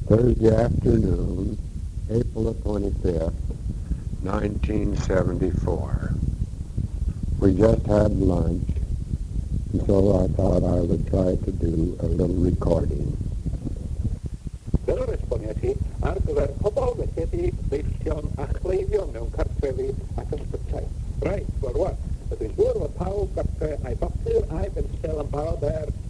Thursday afternoon, April the 25th, 1974. We just had lunch, and so I thought I would try to do a little recording. Fel yr esboniad chi ar gyfer pobl wedi deillio'n a chleifio mewn cartrefi ac ysbytai. Rhaid, wel rwan, ydw'n siŵr fod pawb gartre a'i bapur a'i bensel yn barod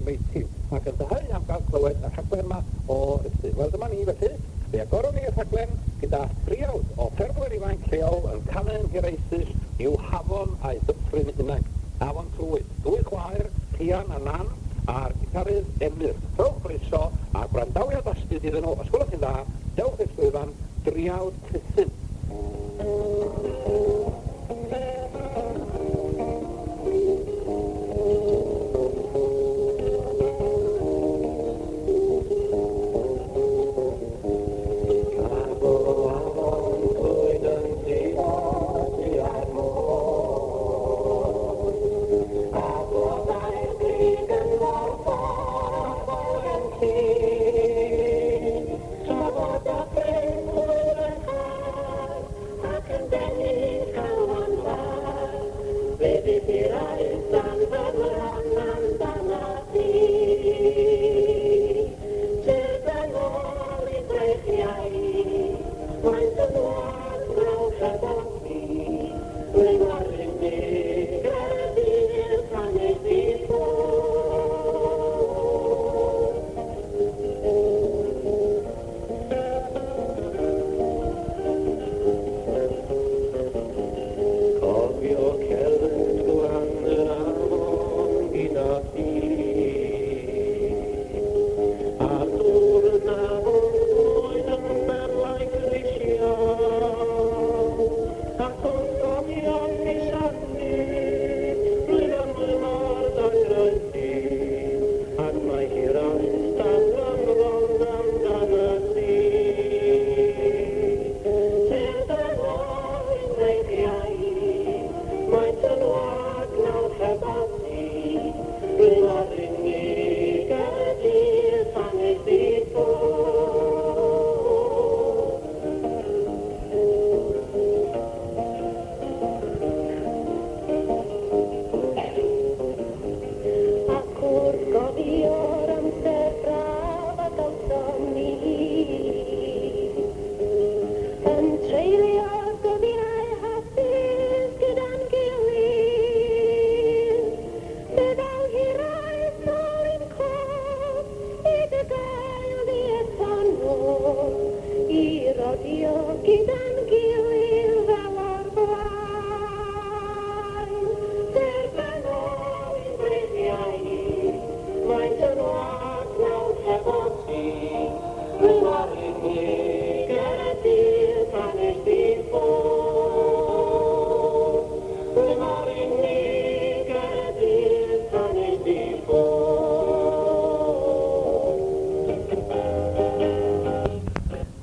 meithrin, ac yn dehau am gael clywed y rhaglen yma o ystyd. Wel, dyma ni felly, fe agoron ni y rhaglen gyda thriawd o ffermwyr ifanc lleol yn Canen Hiraethus, New Hafon a'i Dyffryn Unag. Afon Trwyd, dwy chwaer, Rhian a Nan, a'r gitarydd Emyr. Rhowch croeso a gwrandawiad astudd iddyn nhw. Os gwelwch chi'n dda, dewch eich llwyfan, driawd Clisyn.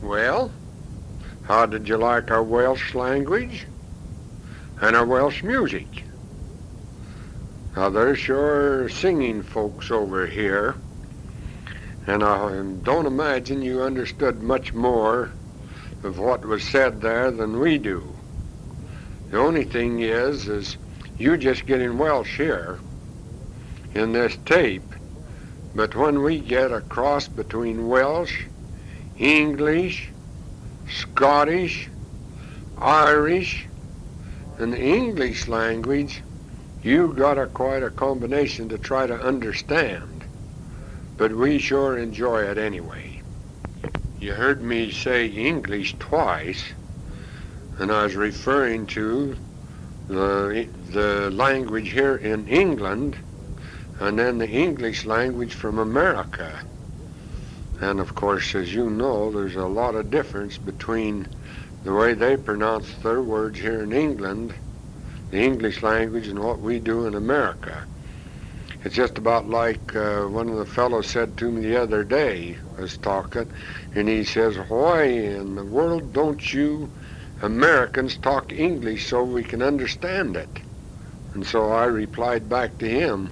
Well, how did you like our Welsh language and our Welsh music? Now, there's sure singing folks over here, and I don't imagine you understood much more of what was said there than we do. The only thing is you just getting Welsh here in this tape, but when we get a cross between Welsh, English, Scottish, Irish, and the English language, you got quite a combination to try to understand, but we sure enjoy it anyway. You heard me say English twice, and I was referring to the language here in England, and then the English language from America. And of course, as you know, there's a lot of difference between the way they pronounce their words here in England, the English language, and what we do in America. It's just about like one of the fellows said to me the other day, I was talking, and he says, why in the world don't you Americans talk English so we can understand it? And so I replied back to him,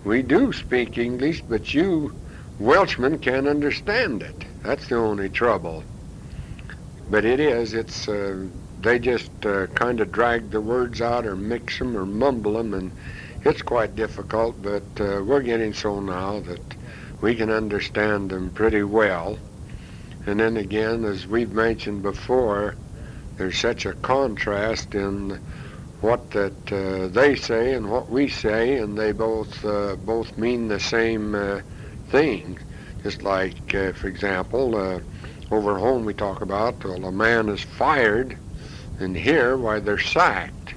we do speak English, but you Welshmen can't understand it. That's the only trouble. But they just kind of drag the words out or mix them or mumble them, and it's quite difficult, but we're getting so now that we can understand them pretty well. And then again, as we've mentioned before, there's such a contrast in what that they say and what we say, and they both mean the same thing. Just like, for example, over home we talk about, well, a man is fired, and here, why, they're sacked.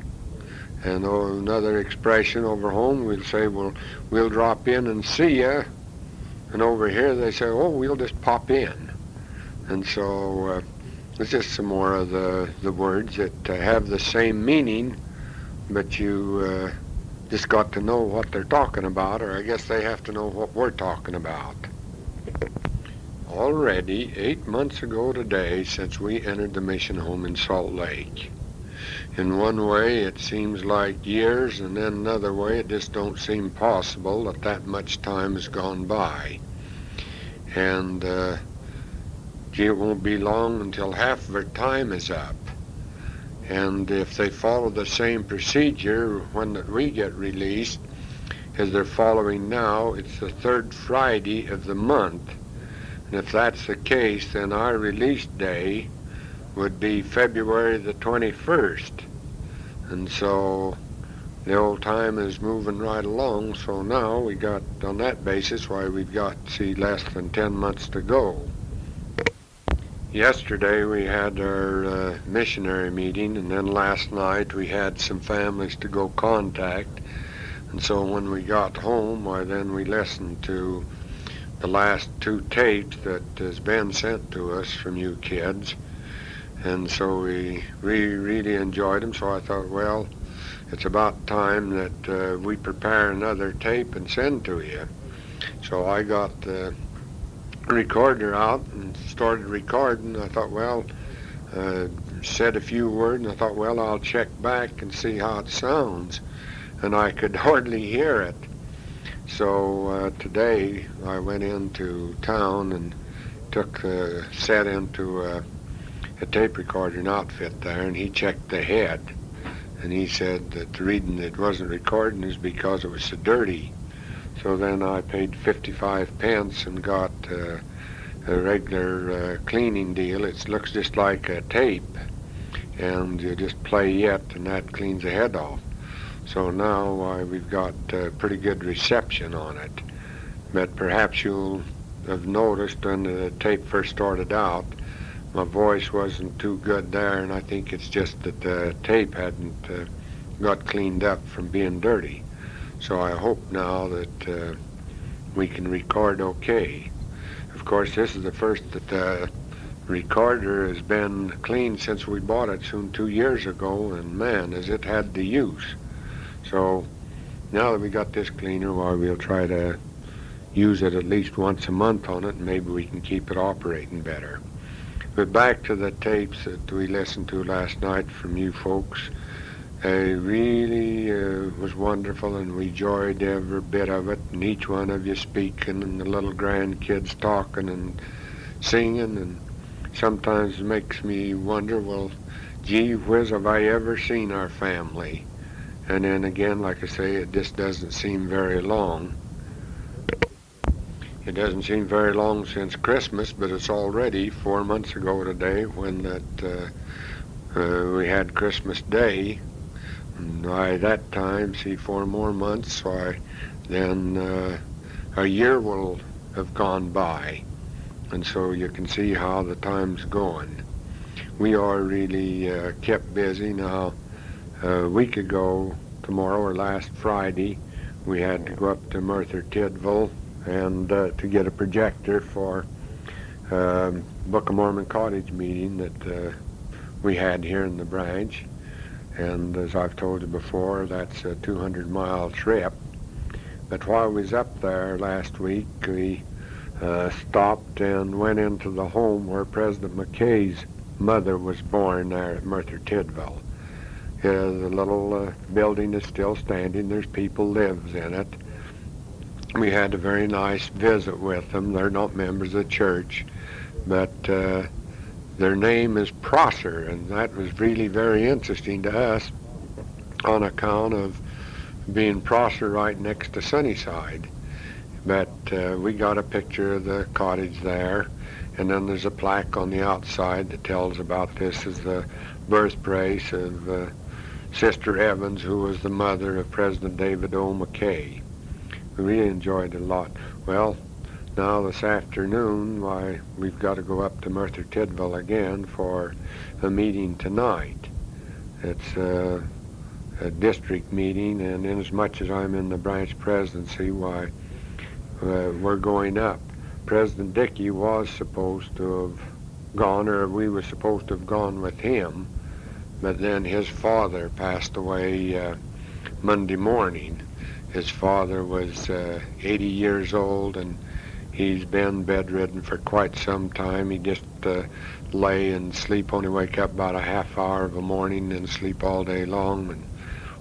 And another expression over home, we'll say, well, we'll drop in and see ya. And over here they say, oh, we'll just pop in. And so it's just some more of the words that have the same meaning, but you just got to know what they're talking about, or I guess they have to know what we're talking about. Already 8 months ago today since we entered the mission home in Salt Lake. In one way it seems like years, and then another way it just don't seem possible that much time has gone by. And it won't be long until half of our time is up. And if they follow the same procedure when we get released as they're following now, it's the third Friday of the month. And if that's the case, then our release day would be February the 21st. And so the old time is moving right along, so now we got, on that basis, why we've got, less than 10 months to go. Yesterday we had our missionary meeting, and then last night we had some families to go contact. And so when we got home, why, then we listened to the last 2 tapes that has been sent to us from you kids. And so we really enjoyed them, so I thought, well, it's about time that we prepare another tape and send to you. So I got the recorder out and started recording. I thought, well, said a few words, and I thought, well, I'll check back and see how it sounds. And I could hardly hear it. So today I went into town and set into a tape recording outfit there, and he checked the head. And he said that the reason it wasn't recording is because it was so dirty. So then I paid 55 pence and got a regular cleaning deal. It looks just like a tape, and you just play it, and that cleans the head off. So now we've got pretty good reception on it. But perhaps you'll have noticed when the tape first started out, my voice wasn't too good there, and I think it's just that the tape hadn't got cleaned up from being dirty. So I hope now that we can record okay. Of course, this is the first that the recorder has been cleaned since we bought it soon 2 years ago, and man, has it had the use. So now that we got this cleaner, well, we'll try to use it at least once a month on it, and maybe we can keep it operating better. But back to the tapes that we listened to last night from you folks. It really was wonderful, and we enjoyed every bit of it, and each one of you speaking, and the little grandkids talking and singing, and sometimes it makes me wonder, well, gee whiz, have I ever seen our family? And then again, like I say, it just doesn't seem very long. It doesn't seem very long since Christmas, but it's already 4 months ago today when we had Christmas Day. And by that time, 4 more months, then a year will have gone by. And so you can see how the time's going. We are really kept busy now. A week ago, tomorrow or last Friday, we had to go up to Merthyr Tydfil and to get a projector for Book of Mormon Cottage meeting that we had here in the branch. And as I've told you before, that's a 200-mile trip. But while we was up there last week, we stopped and went into the home where President McKay's mother was born there at Merthyr Tydfil. The little building is still standing. There's people lives in it. We had a very nice visit with them. They're not members of the church, but their name is Prosser, and that was really very interesting to us on account of being Prosser right next to Sunnyside. But we got a picture of the cottage there, and then there's a plaque on the outside that tells about this as the birthplace of Sister Evans, who was the mother of President David O. McKay. We really enjoyed it a lot. Well, now this afternoon, why, we've got to go up to Merthyr Tydfil again for a meeting tonight. It's a district meeting, and inasmuch as I'm in the branch presidency, why, we're going up. President Dickey was supposed to have gone, or we were supposed to have gone with him, but then his father passed away Monday morning. His father was 80 years old, and he's been bedridden for quite some time. He just lay and sleep, only wake up about a half hour of a morning and sleep all day long, and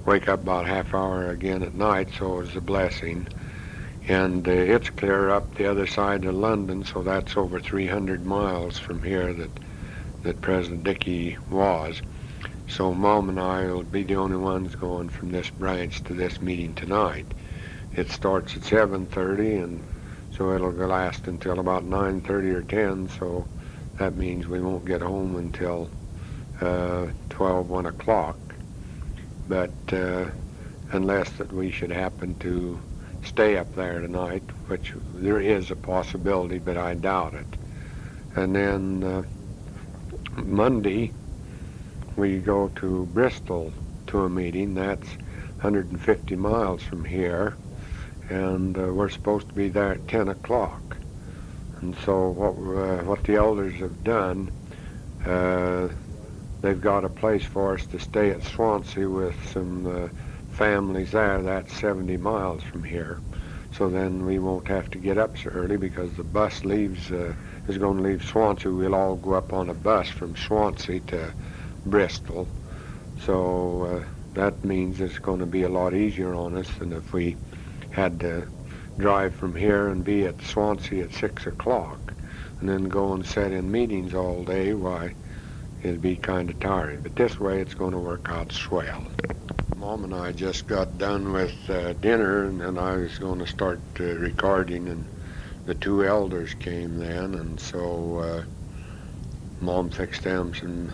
wake up about a half hour again at night, so it was a blessing. And it's clear up the other side of London, so that's over 300 miles from here that President Dickey was. So Mom and I will be the only ones going from this branch to this meeting tonight. It starts at 7:30, and so it'll last until about 9:30 or 10, so that means we won't get home until 12, 1 o'clock. But unless that we should happen to stay up there tonight, which there is a possibility, but I doubt it. And then Monday, we go to Bristol to a meeting. That's 150 miles from here, and we're supposed to be there at 10 o'clock. And so what the elders have done, they've got a place for us to stay at Swansea with some families there. That's 70 miles from here. So then we won't have to get up so early, because the bus is going to leave Swansea. We'll all go up on a bus from Swansea to Bristol. So that means it's going to be a lot easier on us than if we had to drive from here and be at Swansea at 6 o'clock and then go and sit in meetings all day. Why, it'd be kind of tiring. But this way it's going to work out swell. Mom and I just got done with dinner, and then I was going to start recording, and the two elders came then, and so Mom fixed them some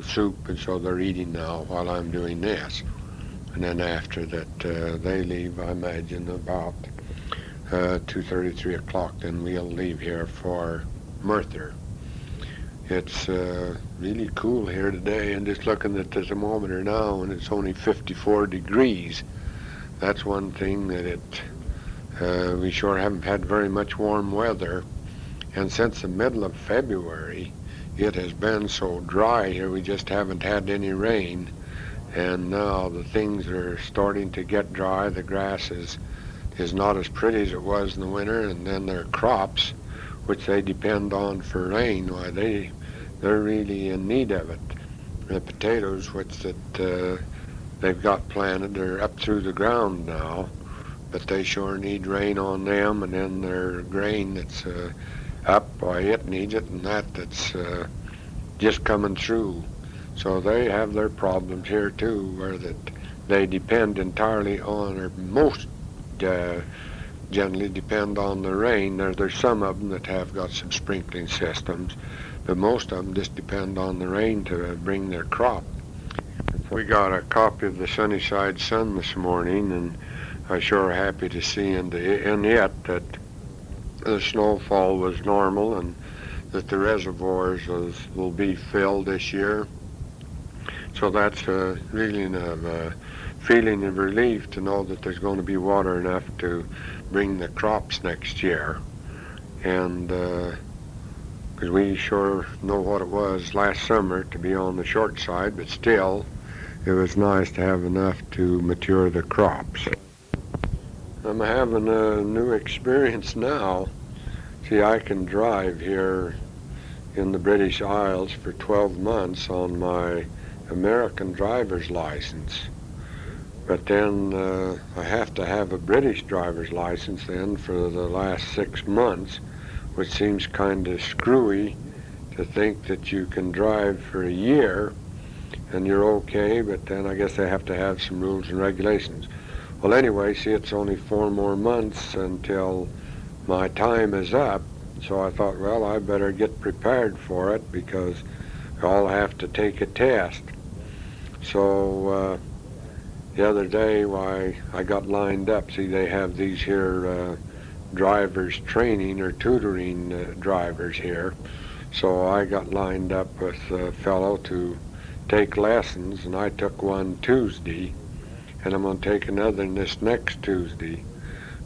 soup, and so they're eating now while I'm doing this. And then after that they leave, I imagine about 2:30, 3 o'clock, then we'll leave here for Merthyr. It's really cool here today, and just looking at the thermometer now, and it's only 54 degrees. That's one thing that we sure haven't had very much warm weather, and since the middle of February it has been so dry here. We just haven't had any rain, and now the things are starting to get dry. The grass is not as pretty as it was in the winter, and then their crops, which they depend on for rain, why they're really in need of it. The potatoes, which that they've got planted, are up through the ground now, but they sure need rain on them. And then their grain that's up, why, it needs it, and that's just coming through. So they have their problems here too, where that they depend entirely on, or most generally depend on the rain. There's some of them that have got some sprinkling systems, but most of them just depend on the rain to bring their crop. We got a copy of the Sunnyside Sun this morning, and I sure happy to see in it that the snowfall was normal, and that the reservoirs will be filled this year. So that's really a feeling of relief to know that there's going to be water enough to bring the crops next year. And because we sure know what it was last summer to be on the short side, but still it was nice to have enough to mature the crops. I'm having a new experience now. See, I can drive here in the British Isles for 12 months on my American driver's license. But then I have to have a British driver's license then for the last 6 months, which seems kind of screwy to think that you can drive for a year and you're okay, but then I guess they have to have some rules and regulations. Well, anyway, see, it's only 4 more months until my time is up, so I thought, well, I better get prepared for it because I'll have to take a test. So the other day, why, I got lined up. See, they have these here drivers training or tutoring drivers here. So I got lined up with a fellow to take lessons, and I took one Tuesday, and I'm going to take another this next Tuesday.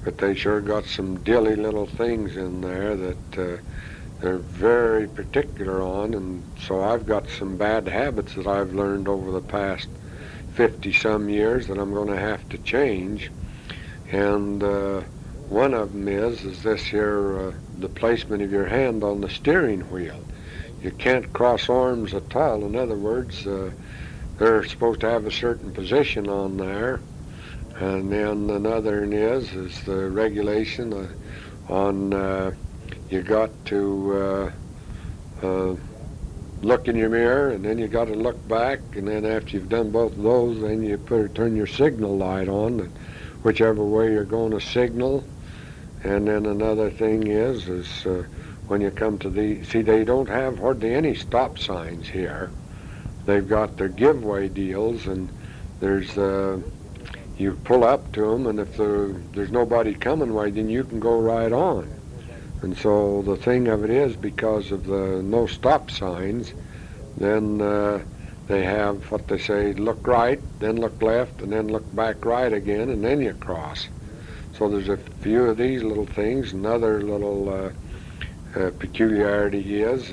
But they sure got some dilly little things in there that they're very particular on, and so I've got some bad habits that I've learned over the past 50-some years that I'm going to have to change. And one of them is this here, the placement of your hand on the steering wheel. You can't cross arms at all. In other words, they're supposed to have a certain position on there. And then another is the regulation on you got to look in your mirror, and then you got to look back, and then after you've done both of those, then you turn your signal light on, and whichever way you're going to signal. And then another thing is when you come to see, they don't have hardly any stop signs here. They've got their giveaway deals, and there's you pull up to them, and if there's nobody coming, why, then you can go right on. And so the thing of it is, because of the no stop signs, then they have what they say, look right, then look left, and then look back right again, and then you cross. So there's a few of these little things. Another little peculiarity is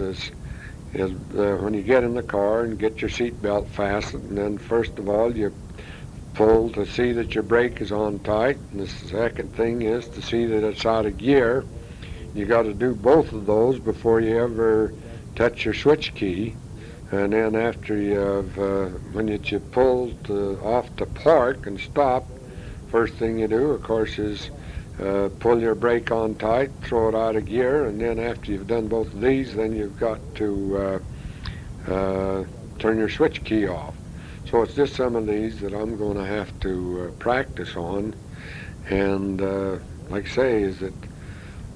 when you get in the car and get your seatbelt fastened, and then first of all you pull to see that your brake is on tight, and the second thing is to see that it's out of gear. You got to do both of those before you ever touch your switch key. And then after when you pull off to park and stop, first thing you do, of course, is pull your brake on tight, throw it out of gear, and then after you've done both of these, then you've got to turn your switch key off. So it's just some of these that I'm going to have to practice on. And like I say, is that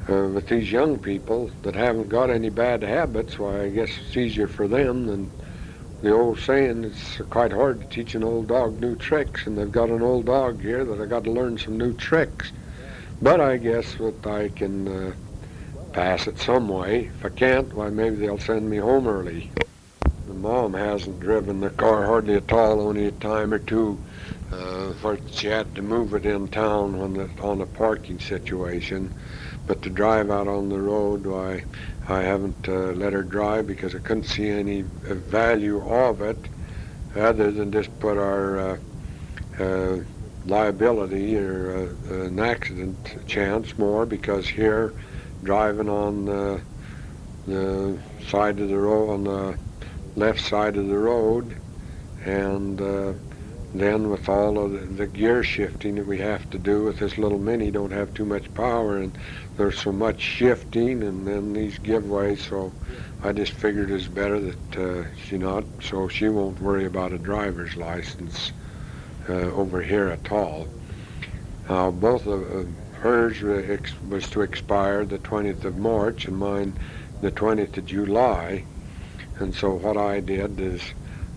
with these young people that haven't got any bad habits, why, I guess it's easier for them than the old saying, it's quite hard to teach an old dog new tricks, and they've got an old dog here that I got to learn some new tricks. But I guess that I can pass it some way. If I can't, why, maybe they'll send me home early. The mom hasn't driven the car hardly at all, only a time or two. She had to move it in town on a parking situation. But to drive out on the road, why, I haven't let her drive because I couldn't see any value of it other than just put our liability or an accident chance more, because here, driving on the side of the road, on the left side of the road, and then with all of the gear shifting that we have to do with this little Mini, don't have too much power, and there's so much shifting, and then these giveaways, so I just figured it's better that so she won't worry about a driver's license over here at all. Both of hers was to expire the 20th of March, and mine the 20th of July, and so what I did is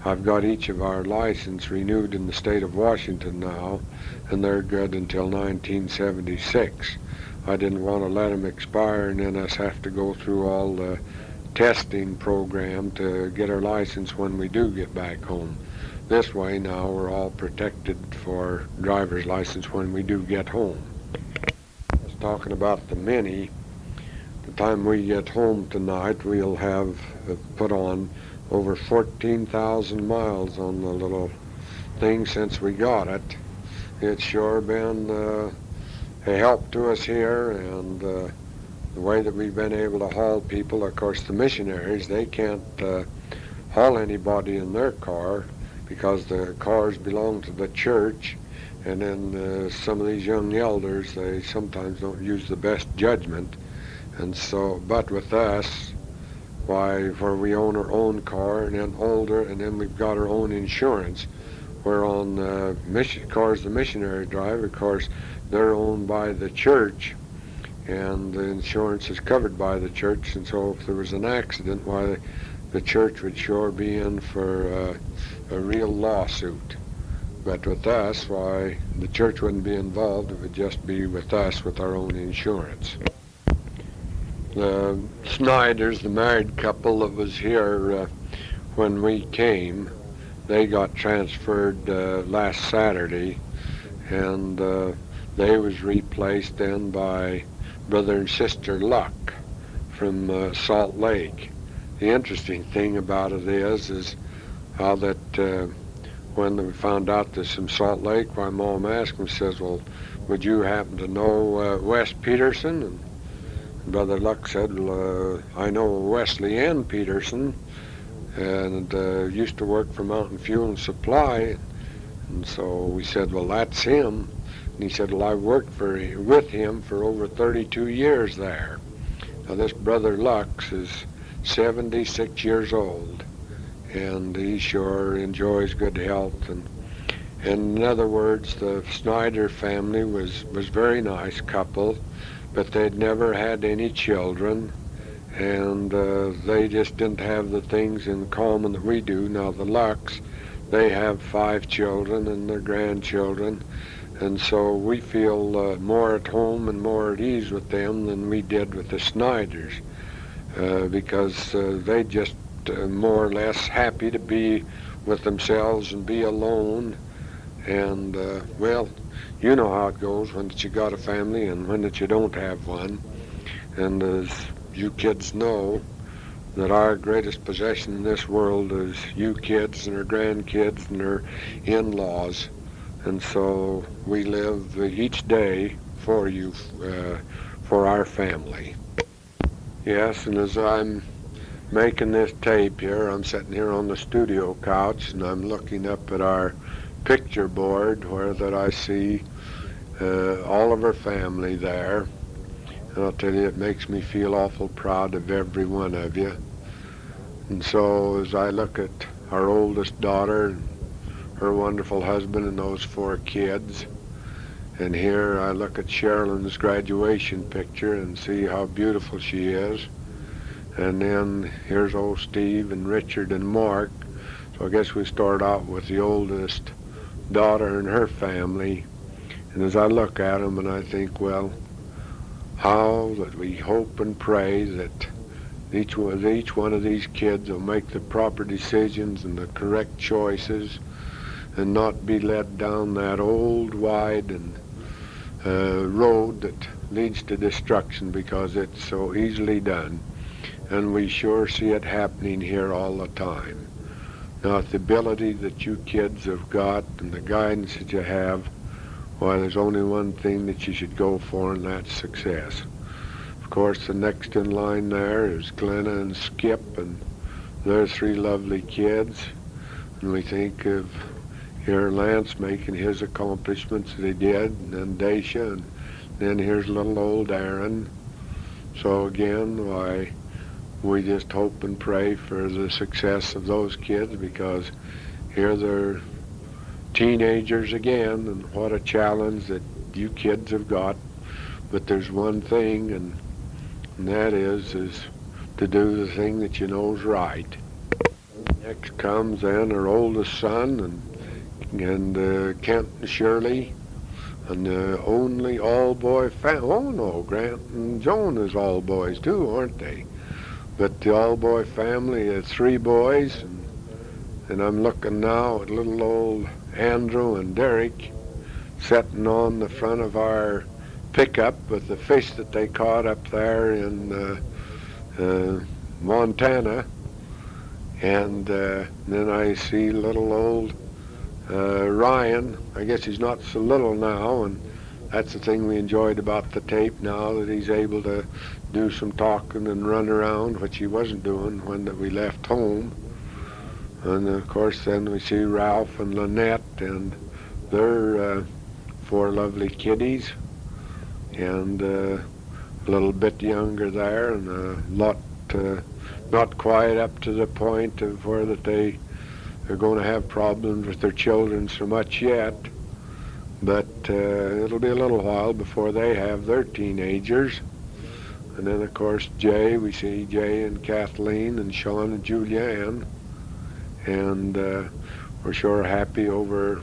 I've got each of our license renewed in the state of Washington now, and they're good until 1976. I didn't want to let them expire and then us have to go through all the testing program to get our license when we do get back home. This way now we're all protected for driver's license when we do get home. I was talking about the Mini. The time we get home tonight, we'll have put on over 14,000 miles on the little thing since we got it. It's sure been a help to us here, and the way that we've been able to haul people. Of course, the missionaries, they can't haul anybody in their car because the cars belong to the church, And then some of these young elders, they sometimes don't use the best judgment. And so, but with us, why, where we own our own car and then older, and then we've got our own insurance. We're on cars, the missionary driver, of course, they're owned by the church, and the insurance is covered by the church. And so if there was an accident, why, the church would sure be in for a real lawsuit. But with us, why, the church wouldn't be involved. It would just be with us with our own insurance. The Snyders, the married couple that was here when we came, they got transferred last Saturday, and they was replaced then by Brother and Sister Luck from Salt Lake. The interesting thing about it is how that when we found out this from Salt Lake, my mom asked him, says, well, would you happen to know Wes Peterson? And Brother Luck said, well, I know Wesley N. Peterson, and used to work for Mountain Fuel and Supply. And so we said, well, that's him. And he said, well, I worked with him for over 32 years there. Now this Brother Lux is 76 years old, and he sure enjoys good health. And in other words, the Snyder family was very nice couple, but they'd never had any children, and they just didn't have the things in common that we do. Now the Lux, they have 5 children and their grandchildren, and so we feel more at home and more at ease with them than we did with the Snyders, because they just more or less happy to be with themselves and be alone. And well, you know how it goes when that you got a family and when that you don't have one. And as you kids know, that our greatest possession in this world is you kids and our grandkids and our in-laws. And so we live each day for you, for our family. Yes, and as I'm making this tape here, I'm sitting here on the studio couch and I'm looking up at our picture board where that I see all of our family there. And I'll tell you, it makes me feel awful proud of every one of you. And so as I look at our oldest daughter and her wonderful husband and those 4 kids, and here I look at Sherilyn's graduation picture and see how beautiful she is. And then here's old Steve and Richard and Mark. So I guess we start out with the oldest daughter and her family. And as I look at them and I think, well, how that we hope and pray that each one of these kids will make the proper decisions and the correct choices and not be led down that old, wide and road that leads to destruction, because it's so easily done. And we sure see it happening here all the time. Now, the ability that you kids have got and the guidance that you have, why, there's only one thing that you should go for, and that's success. Of course, the next in line there is Glenna and Skip, and they're 3 lovely kids. And we think of here Lance making his accomplishments that he did, and then Dacia, and then here's little old Aaron. So again, why, we just hope and pray for the success of those kids, because here they're teenagers again, and what a challenge that you kids have got. But there's one thing, and that is to do the thing that you know is right. Next comes then our oldest son, and Kent and Shirley, and the only all-boy family. Oh no, Grant and Joan is all boys too, aren't they? But the all-boy family is 3 boys, and I'm looking now at little old Andrew and Derek sitting on the front of our pickup with the fish that they caught up there in Montana. And then I see little old Ryan. I guess he's not so little now, and that's the thing we enjoyed about the tape now, that he's able to do some talking and run around, which he wasn't doing when we left home. And of course then we see Ralph and Lynette, and they're 4 lovely kiddies, and a little bit younger there, and a lot not quite up to the point of where that they're going to have problems with their children so much yet, but it'll be a little while before they have their teenagers. And then, of course, Jay, we see Jay and Kathleen and Sean and Julianne, and we're sure happy over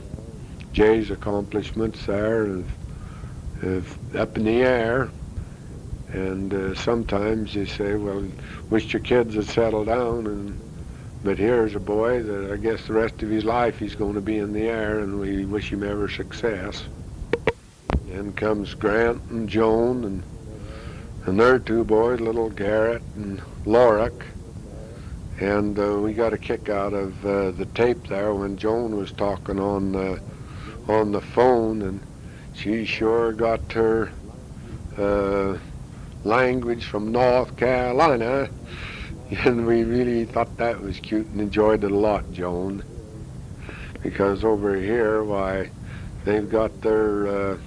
Jay's accomplishments there, up in the air. And sometimes you say, well, wish your kids had settled down, but here's a boy that I guess the rest of his life he's going to be in the air, and we wish him every success. Then comes Grant and Joan, and their 2 boys, little Garrett and Lorick. And we got a kick out of the tape there when Joan was talking on the phone, and she sure got her language from North Carolina, and we really thought that was cute and enjoyed it a lot, Joan, because over here, why, they've got their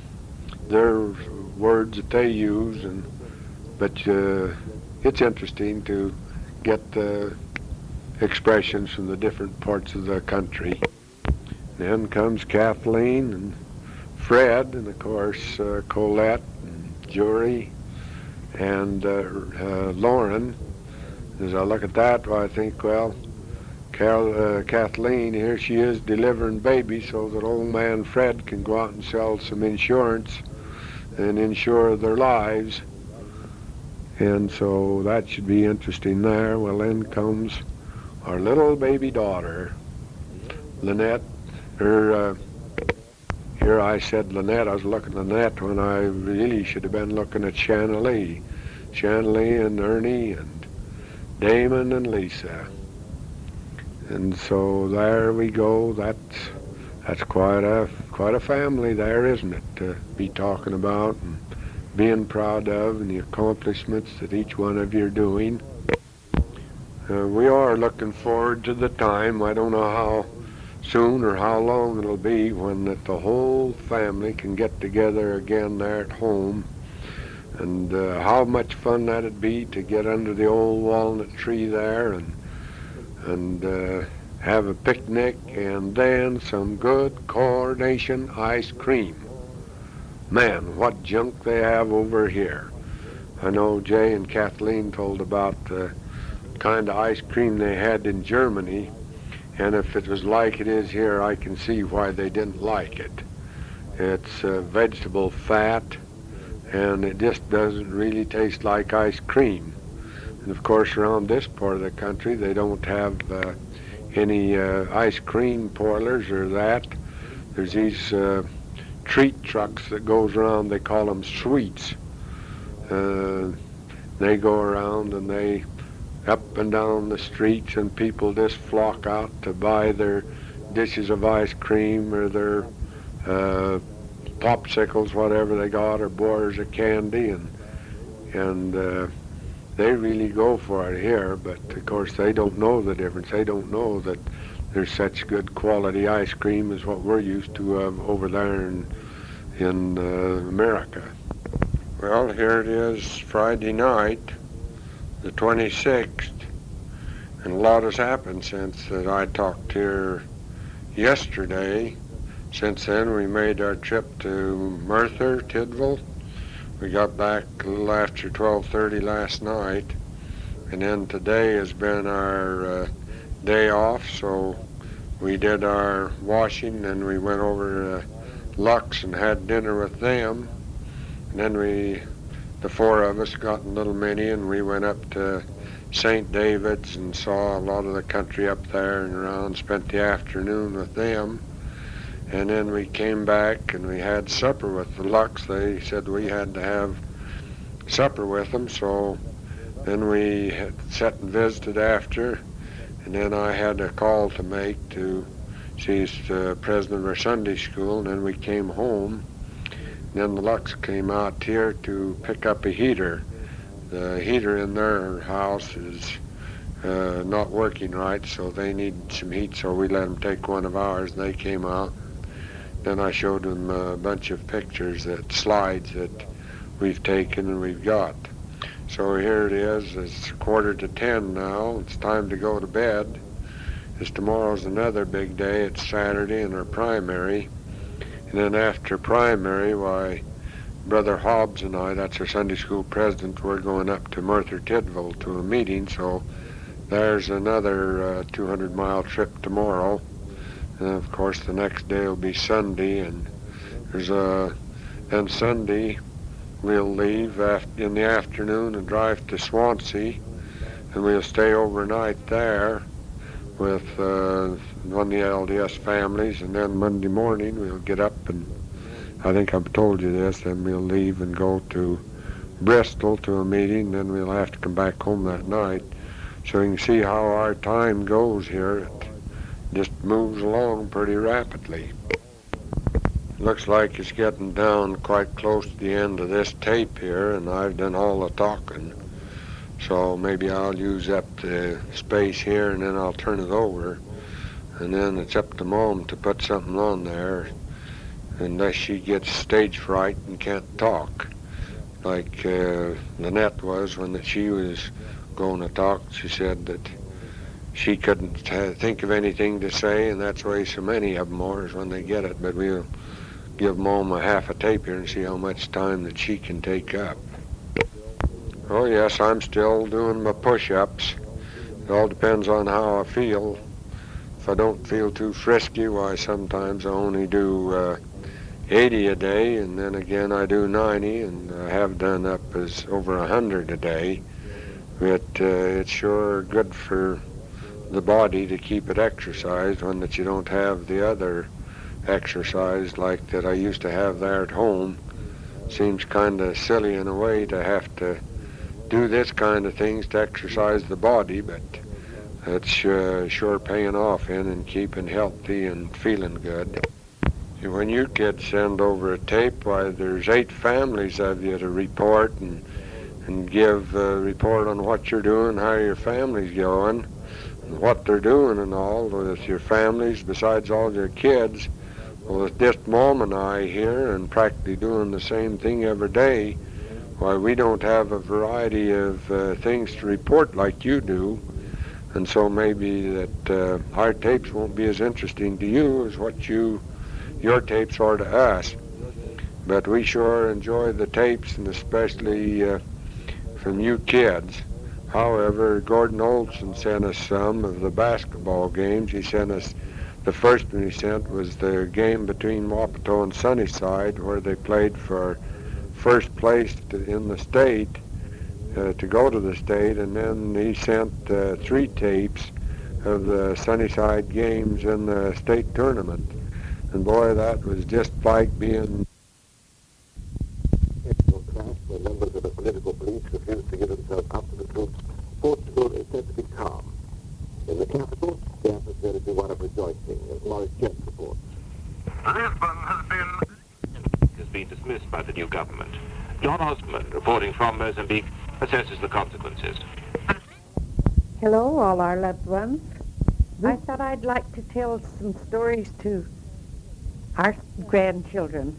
words that they use, but it's interesting to get the expressions from the different parts of the country. Then comes Kathleen and Fred, and of course Colette and Jury and Lauren. As I look at that, well, I think, well, Kathleen, here she is delivering babies so that old man Fred can go out and sell some insurance and insure their lives. And so that should be interesting there. Well, then comes our little baby daughter, Lynette. Here I said Lynette, I was looking at Lynette when I really should have been looking at Shanalee. Shanalee and Ernie and Damon and Lisa. And so there we go. That's quite a family there, isn't it, to be talking about and being proud of, and the accomplishments that each one of you are doing. We are looking forward to the time, I don't know how soon or how long it'll be, when the whole family can get together again there at home. And how much fun that'd be to get under the old walnut tree there and have a picnic, and then some good Coronation ice cream. Man, what junk they have over here. I know Jay and Kathleen told about the kind of ice cream they had in Germany, and if it was like it is here, I can see why they didn't like it. It's vegetable fat, and it just doesn't really taste like ice cream. And of course, around this part of the country, they don't have any ice cream parlors or that. There's these treat trucks that goes around, they call them sweets. They go around and they up and down the streets, and people just flock out to buy their dishes of ice cream or their popsicles, whatever they got, or bars of candy, and they really go for it here. But of course they don't know the difference. They don't know that there's such good quality ice cream as what we're used to over there in America. Well, here it is, Friday night, the 26th, and a lot has happened since that I talked here yesterday. Since then, we made our trip to Merthyr Tydfil. We got back a little after 12:30 last night, and then today has been our day off, so we did our washing, and we went over to Lux and had dinner with them. And then the 4 of us, got in little Minnie, and we went up to St. David's and saw a lot of the country up there and around, spent the afternoon with them. And then we came back and we had supper with the Lux. They said we had to have supper with them, so then we had sat and visited after, and then I had a call to make to see the president of our Sunday school, and then we came home. And then the Lux came out here to pick up a heater. The heater in their house is not working right, so they need some heat, so we let them take one of ours. They came out, Then I showed him a bunch of pictures, slides that we've taken and we've got. So here it is. It's 9:45 now. It's time to go to bed. As tomorrow's another big day. It's Saturday and our primary. And then after primary, why, Brother Hobbs and I, that's our Sunday school president, we're going up to Merthyr Tydfil to a meeting. So there's another 200-mile trip tomorrow. And of course the next day will be Sunday. And then Sunday we'll leave in the afternoon and drive to Swansea. And we'll stay overnight there with one of the LDS families, and then Monday morning we'll get up, and I think I've told you this, then we'll leave and go to Bristol to a meeting, then we'll have to come back home that night. So you can see how our time goes here. It just moves along pretty rapidly. Looks like it's getting down quite close to the end of this tape here, and I've done all the talking. So maybe I'll use up the space here and then I'll turn it over. And then it's up to Mom to put something on there, unless she gets stage fright and can't talk. Like Lynette was when she was going to talk. She said that she couldn't think of anything to say, and that's why so many of them are, is when they get it. But we'll give Mom a half a tape here and see how much time that she can take up. Oh yes, I'm still doing my push-ups. It all depends on how I feel. If I don't feel too frisky, why sometimes I only do 80 a day, and then again I do 90, and I have done up as over 100 a day. But it's sure good for the body to keep it exercised when that you don't have the other exercise like that I used to have there at home. Seems kind of silly in a way to have to do this kind of things to exercise the body, but it's sure paying off in and keeping healthy and feeling good. When you kids send over a tape, why, there's 8 families of you to report and give a report on what you're doing, how your family's going, and what they're doing and all with your families besides all your kids. Well, it's just Mom and I here and practically doing the same thing every day. Why, we don't have a variety of things to report like you do, and so maybe that our tapes won't be as interesting to you as what your tapes are to us. But we sure enjoy the tapes, and especially from you kids. However, Gordon Olson sent us some of the basketball games. He sent us, the first one he sent was the game between Wapato and Sunnyside, where they played for first place in the state, to go to the state, and then he sent 3 tapes of the Sunnyside games in the state tournament. And boy, that was just like being... Class where members of the political police refused to give themselves up to the troops. Portugal is said to be calm. In the capital, the atmosphere has been one of rejoicing, as Morris Kent reports. Lisbon has been dismissed by the new government. John Osman, reporting from Mozambique, assesses the consequences. Hello, all our loved ones. I thought I'd like to tell some stories to our grandchildren.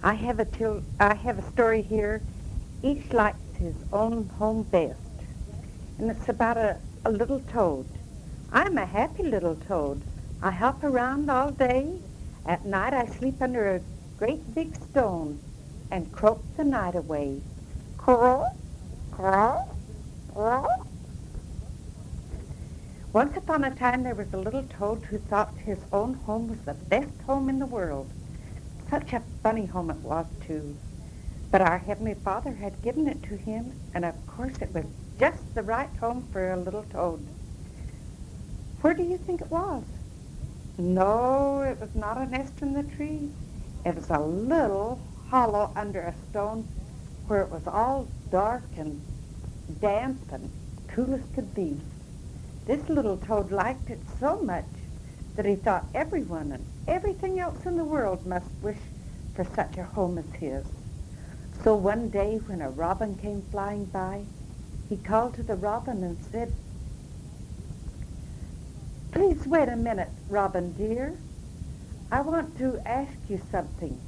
I have a story here. Each likes his own home best. And it's about a little toad. I'm a happy little toad. I hop around all day. At night I sleep under a great big stone and croak the night away. Croak, croak, croak. Once upon a time there was a little toad who thought his own home was the best home in the world. Such a funny home it was, too. But our Heavenly Father had given it to him, and of course it was just the right home for a little toad. Where do you think it was? No, it was not a nest in the tree. It was a little hollow under a stone where it was all dark and damp and cool as could be. This little toad liked it so much that he thought everyone and everything else in the world must wish for such a home as his. So one day when a robin came flying by, he called to the robin and said, "Please wait a minute, Robin dear. I want to ask you something.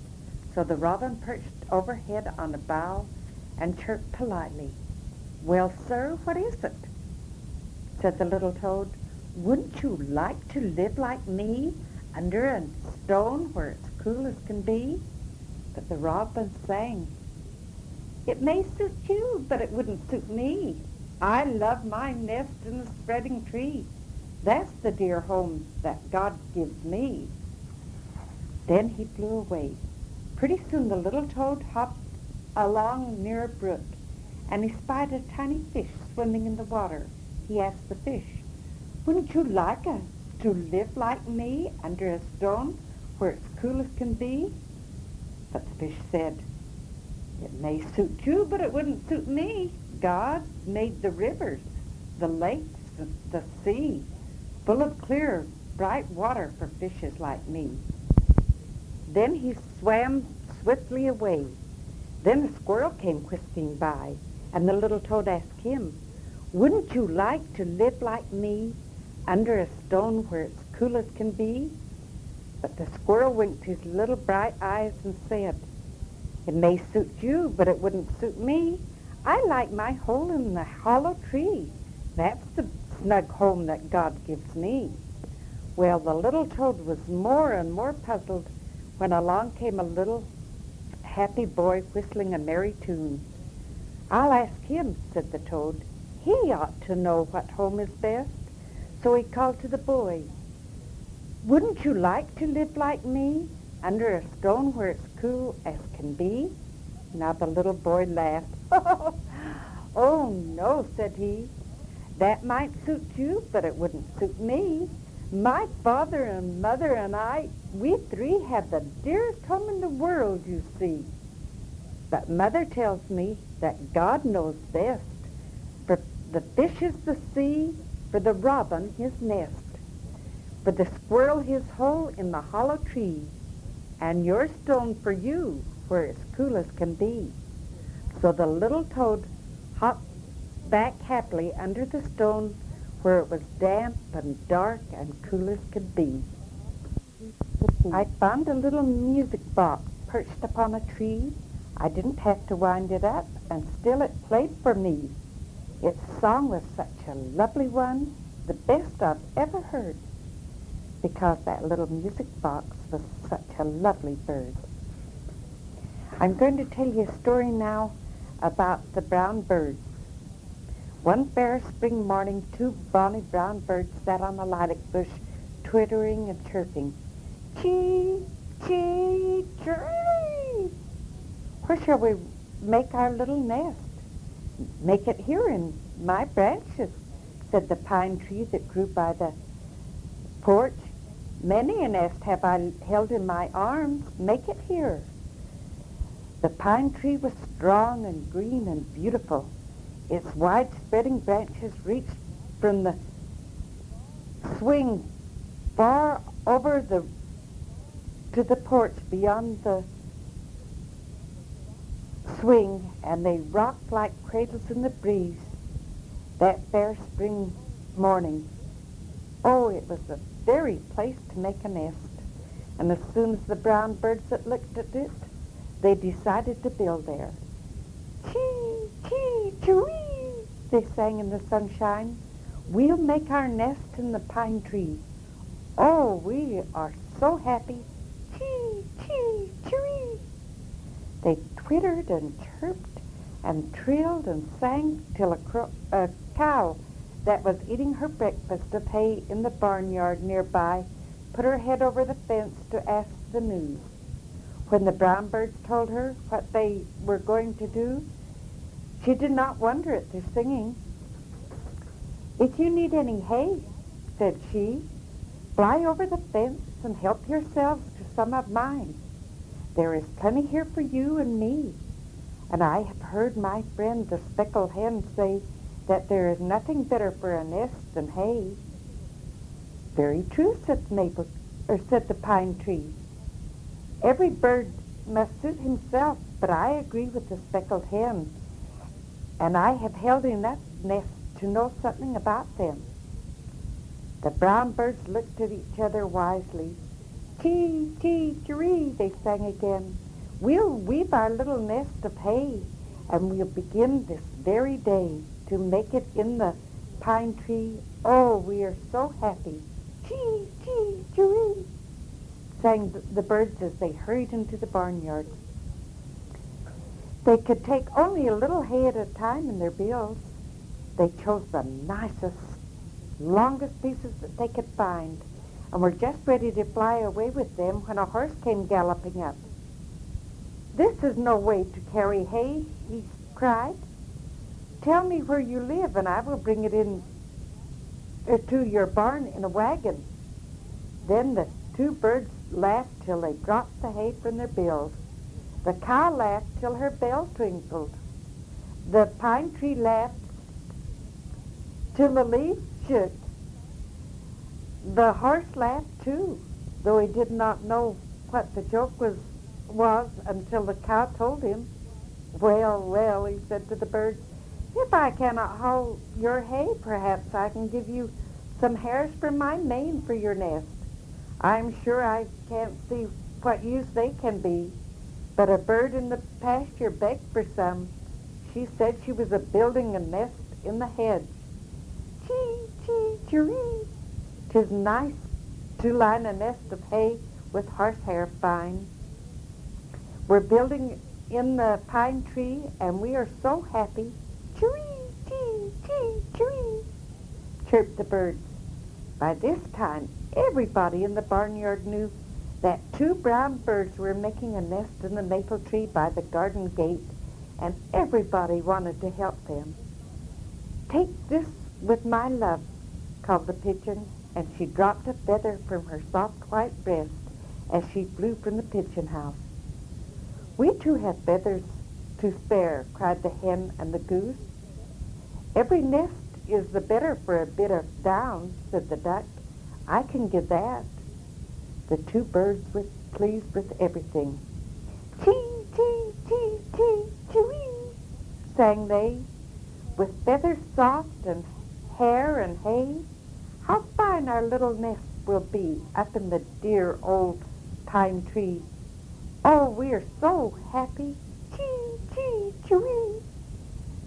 So the robin perched overhead on a bough and chirped politely. Well, sir, what is it? Said the little toad. Wouldn't you like to live like me under a stone where it's cool as can be? But the robin sang. It may suit you, but it wouldn't suit me. I love my nest in the spreading tree. That's the dear home that God gives me. Then he flew away. Pretty soon the little toad hopped along near a brook, and he spied a tiny fish swimming in the water. He asked the fish, wouldn't you like to live like me under a stone where it's cool as can be? But the fish said, it may suit you, but it wouldn't suit me. God made the rivers, the lakes, the sea, full of clear, bright water for fishes like me. Then he swam swiftly away. Then a squirrel came whisking by, and the little toad asked him, wouldn't you like to live like me under a stone where it's cool as can be? But the squirrel winked his little bright eyes and said, it may suit you, but it wouldn't suit me. I like my hole in the hollow tree. That's the snug home that God gives me. Well, the little toad was more and more puzzled when along came a little happy boy whistling a merry tune. I'll ask him, said the toad. He ought to know what home is best. So he called to the boy, wouldn't you like to live like me under a stone where it's cool as can be? Now the little boy laughed. Oh, no, said he. That might suit you, but it wouldn't suit me. My father and mother and I, we three have the dearest home in the world, you see. But Mother tells me that God knows best. For the fishes the sea, for the robin his nest, for the squirrel his hole in the hollow tree, and your stone for you where it's cool as can be. So the little toad hopped back happily under the stone where it was damp and dark and cool as could be. I found a little music box perched upon a tree. I didn't have to wind it up, and still it played for me. Its song was such a lovely one, the best I've ever heard, because that little music box was such a lovely bird. I'm going to tell you a story now about the brown birds. One fair spring morning, two bonny brown birds sat on a lilac bush, twittering and chirping. Chee, chee, chiree! Where shall we make our little nest? Make it here in my branches, said the pine tree that grew by the porch. Many a nest have I held in my arms. Make it here. The pine tree was strong and green and beautiful. Its wide-spreading branches reached from the swing far over to the porch beyond the swing, and they rocked like cradles in the breeze that fair spring morning. Oh, it was the very place to make a nest. And as soon as the brown birds that looked at it, they decided to build there. Chee, chee, chee, they sang in the sunshine. We'll make our nest in the pine tree. Oh, we are so happy. Chee, chee, chee. They twittered and chirped and trilled and sang till a cow that was eating her breakfast of hay in the barnyard nearby put her head over the fence to ask the news. When the brown birds told her what they were going to do, she did not wonder at their singing. If you need any hay, said she, fly over the fence and help yourselves to some of mine. There is plenty here for you and me. And I have heard my friend the speckled hen say that there is nothing better for a nest than hay. Very true, said the pine tree. Every bird must suit himself, but I agree with the speckled hen, and I have held enough nests to know something about them. The brown birds looked at each other wisely. chee, chee, chiree, they sang again. We'll weave our little nest of hay, and we'll begin this very day to make it in the pine tree. Oh, we are so happy. Chee, chee, chiree, sang the birds as they hurried into the barnyard. They could take only a little hay at a time in their bills. They chose the nicest, longest pieces that they could find, and were just ready to fly away with them when a horse came galloping up. "This is no way to carry hay," he cried. "Tell me where you live, and I will bring it in to your barn in a wagon." Then the two birds laughed till they dropped the hay from their bills. The cow laughed till her bell twinkled. The pine tree laughed till the leaves shook. The horse laughed too, though he did not know what the joke was until the cow told him. "Well, well," he said to the birds, "if I cannot haul your hay, perhaps I can give you some hairs from my mane for your nest. I'm sure I can't see what use they can be." But a bird in the pasture begged for some. She said she was building a nest in the hedge. Chee, chee, chiree. 'Tis nice to line a nest of hay with horsehair fine. We're building in the pine tree, and we are so happy. Chiree, chee, chee, chiree, chirped the birds. By this time, everybody in the barnyard knew that two brown birds were making a nest in the maple tree by the garden gate, and everybody wanted to help them. "Take this with my love," called the pigeon, and she dropped a feather from her soft white breast as she flew from the pigeon house. "We too have feathers to spare," cried the hen and the goose. "Every nest is the better for a bit of down," said the duck. "I can give that." The two birds were pleased with everything. "Chee, chee, chee, chee, chee-wee," sang they. "With feathers soft and hair and hay, how fine our little nest will be up in the dear old pine tree. Oh, we are so happy. Chee, chee, chee-wee."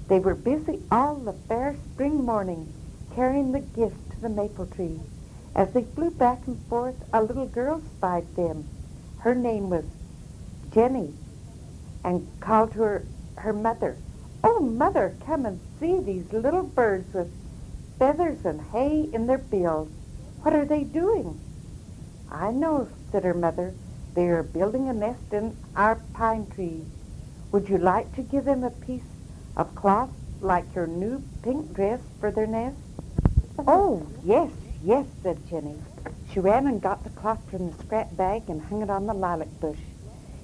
They were busy all the fair spring morning carrying the gift to the maple tree. As they flew back and forth, a little girl spied them. Her name was Jenny, and called to her mother, "Oh, Mother, come and see these little birds with feathers and hay in their bills. What are they doing?" "I know," said her mother. "They are building a nest in our pine tree. Would you like to give them a piece of cloth like your new pink dress for their nest?" "Oh, yes, yes," said Jenny. She ran and got the cloth from the scrap bag and hung it on the lilac bush.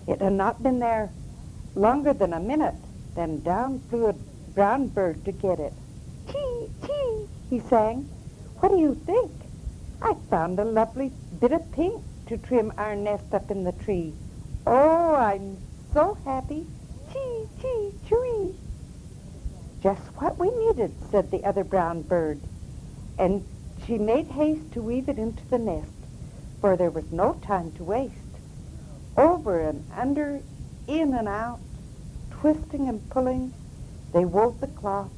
It had not been there longer than a minute. Then down flew a brown bird to get it. "Chee, chee," he sang. "What do you think? I found a lovely bit of pink to trim our nest up in the tree. Oh, I'm so happy. Chee, chee, chiree." "Just what we needed," said the other brown bird. And she made haste to weave it into the nest, for there was no time to waste. Over and under, in and out, twisting and pulling, they wove the cloth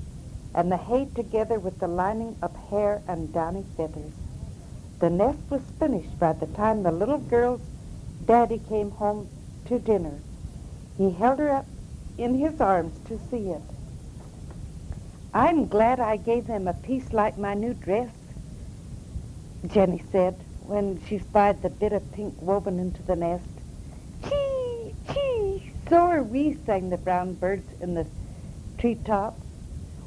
and the hay together with the lining of hair and downy feathers. The nest was finished by the time the little girl's daddy came home to dinner. He held her up in his arms to see it. "I'm glad I gave them a piece like my new dress," Jenny said, when she spied the bit of pink woven into the nest. "Chee, chee, so are we," sang the brown birds in the treetop.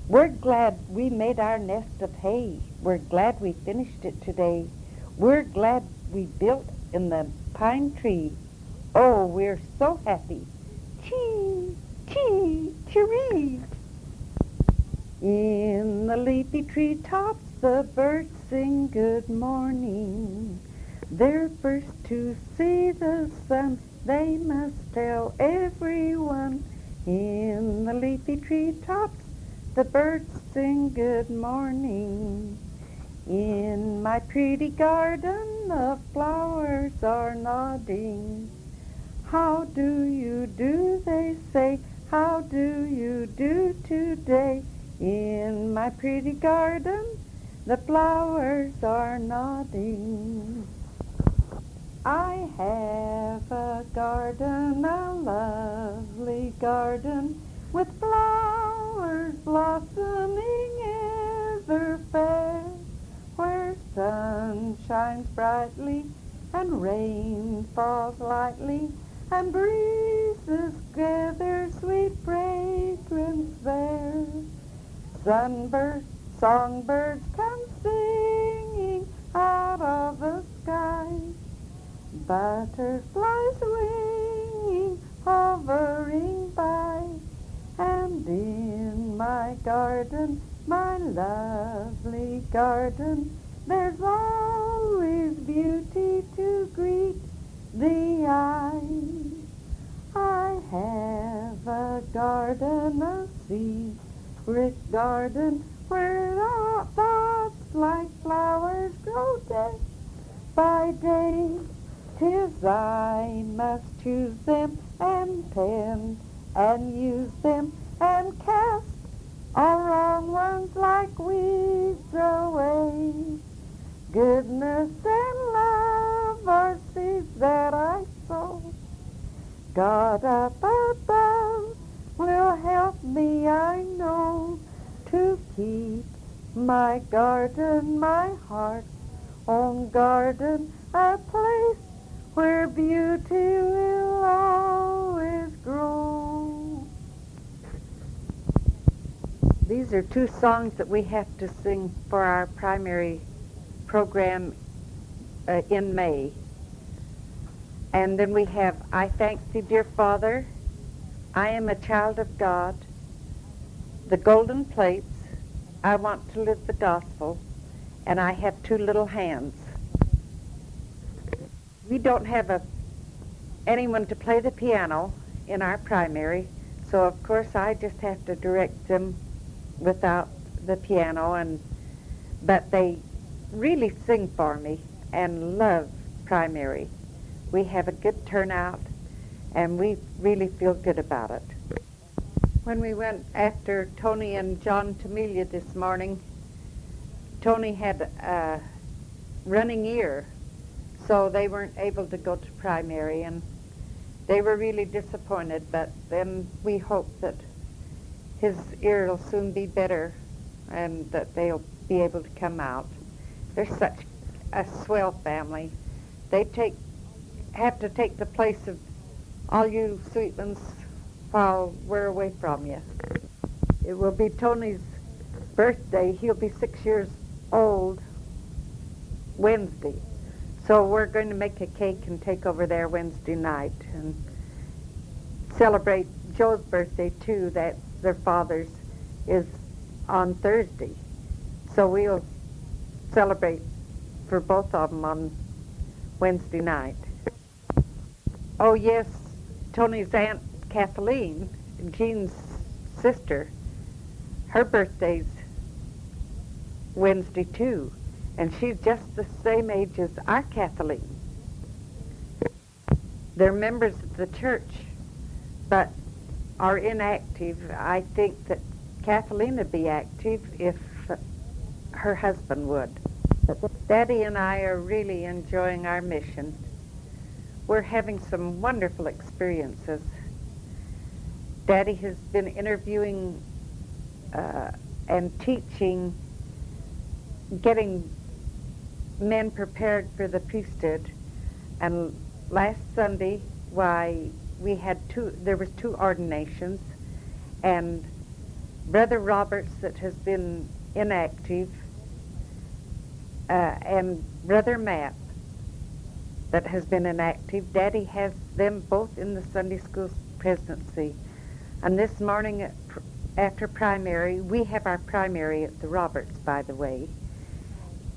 "We're glad we made our nest of hay. We're glad we finished it today. We're glad we built in the pine tree. Oh, we're so happy. Chee, chee, chiree." In the leafy treetops the birds sing good morning. They're first to see the sun, they must tell everyone. In the leafy treetops the birds sing good morning. In my pretty garden the flowers are nodding. How do you do, they say, how do you do today? In my pretty garden the flowers are nodding. I have a garden, a lovely garden, with flowers blossoming ever fair, where sun shines brightly and rain falls lightly, and breezes gather sweet fragrance there. Sunbirds, songbirds come singing out of the sky, butterflies winging, hovering by, and in my garden, my lovely garden, there's always beauty to greet the eye. I have a garden, a secret garden, where thoughts like flowers grow day by day. 'Tis I must choose them and tend and use them and cast all wrong ones like weeds away. Goodness and love are seeds that I sow. God up above will help me, I know, to keep my garden, my heart's own garden, a place where beauty will always grow. These are two songs that we have to sing for our primary program in May. And then we have, I Thank Thee, Dear Father, I Am a Child of God, The Golden Plates, I Want to Live the Gospel, and I Have Two Little Hands. We don't have anyone to play the piano in our primary, so of course I just have to direct them without the piano, but they really sing for me and love primary. We have a good turnout, and we really feel good about it. When we went after Tony and John Tamelia this morning, Tony had a running ear, so they weren't able to go to primary, and they were really disappointed, but then we hope that his ear will soon be better and that they'll be able to come out. They're such a swell family. They have to take the place of all you sweet ones while we're away from you. It will be Tony's birthday. He'll be 6 years old Wednesday. So we're going to make a cake and take over there Wednesday night and celebrate Joe's birthday too. That their father's is on Thursday. So we'll celebrate for both of them on Wednesday night. Oh yes, Tony's Aunt Kathleen, Jean's sister, her birthday's Wednesday too, and she's just the same age as our Kathleen. They're members of the church, but are inactive. I think that Kathleen would be active if her husband would. Daddy and I are really enjoying our mission. We're having some wonderful experiences. Daddy has been interviewing and teaching, getting men prepared for the priesthood. And last Sunday, there was 2 ordinations, and Brother Roberts, that has been inactive, and Brother Matt, that has been inactive. Daddy has them both in the Sunday school presidency. And this morning after primary, we have our primary at the Roberts, by the way.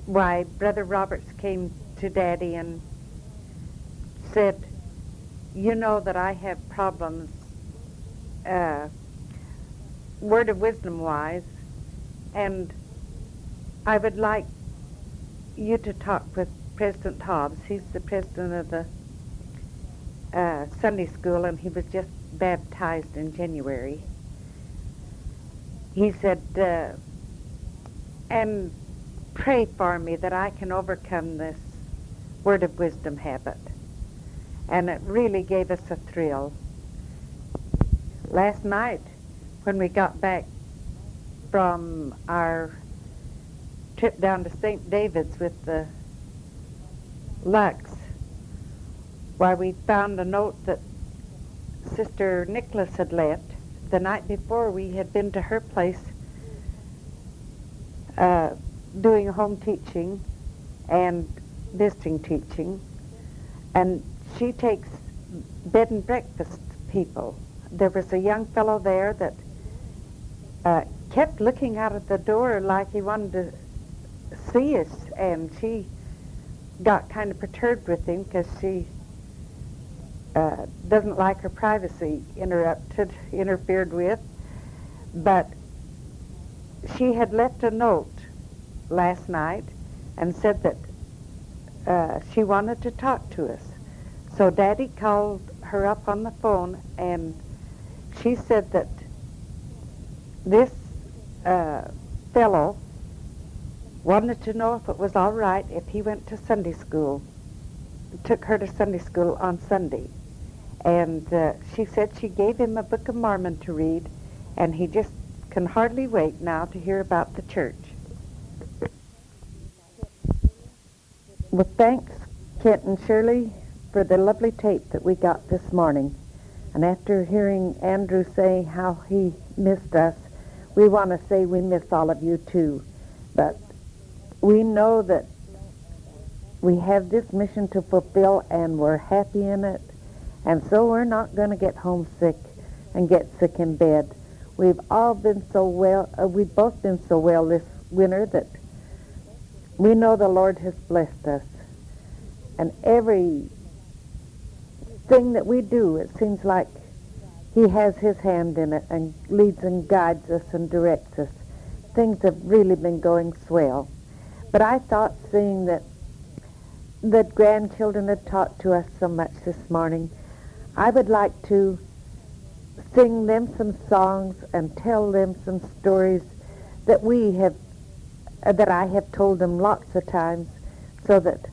Why, Brother Roberts came to Daddy and said, you know that I have problems word of wisdom wise, and I would like you to talk with President Hobbs. He's the president of the Sunday school, and he was just baptized in January. He said, and pray for me that I can overcome this word of wisdom habit. And it really gave us a thrill. Last night, when we got back from our trip down to St. David's with the Lux, why, we found a note that Sister Nicholas had left. The night before, we had been to her place doing home teaching and visiting teaching, and she takes bed and breakfast people. There was a young fellow there that kept looking out of the door like he wanted to see us, and she got kind of perturbed with him because she doesn't like her privacy interfered with. But she had left a note last night and said that she wanted to talk to us. So Daddy called her up on the phone, and she said that this fellow wanted to know if it was all right if he went to Sunday school, took her to Sunday school on Sunday. And she said she gave him a Book of Mormon to read, and he just can hardly wait now to hear about the church. Well, thanks, Kent and Shirley, for the lovely tape that we got this morning. And after hearing Andrew say how he missed us, we want to say we miss all of you too. But we know that we have this mission to fulfill, and we're happy in it. And so we're not going to get homesick and get sick in bed. We've all been so well, we've both been so well this winter that we know the Lord has blessed us. And every thing that we do, it seems like He has His hand in it and leads and guides us and directs us. Things have really been going swell. But I thought, seeing that grandchildren had talked to us so much this morning, I would like to sing them some songs and tell them some stories that that I have told them lots of times, so that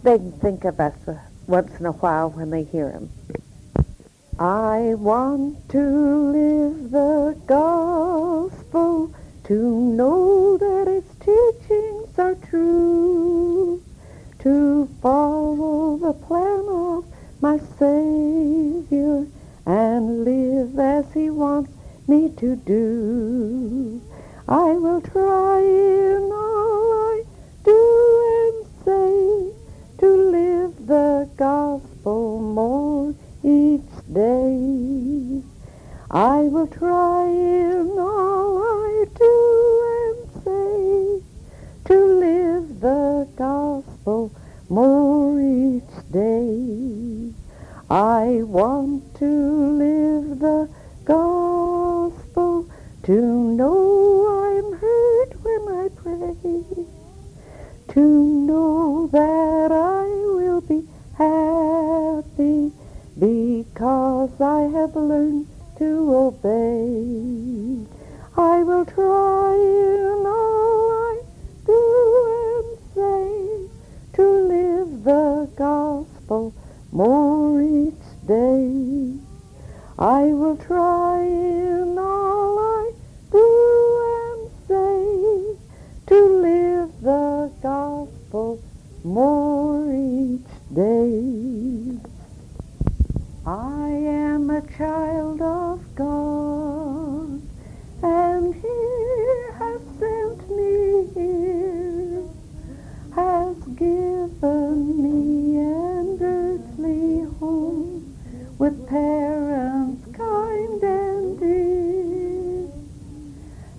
they can think of us once in a while when they hear them. I want to live the gospel, to know that its teachings are true, to follow the plan of my Savior and live as He wants me to do. I will try in all I do and say to live the gospel more each day. I will try in all I do and say to live the gospel more each day. I want to live the gospel, to know I'm heard when I pray, to know that I will be happy because I have learned to obey. I will try in all I do and say to live the gospel more each day. I will try in all I do and say to live the gospel more each day. I am a child of God, and He has sent me here, has given me an earthly home with parents kind and dear.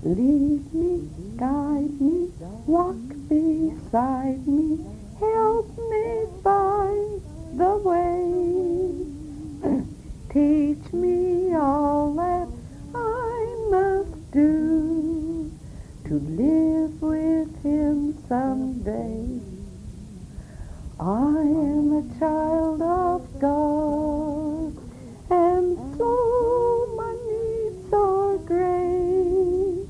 Lead me, guide me, walk beside me, help me find the way. Teach me all that I must do to live with Him someday. I am a child of God, and so my needs are great.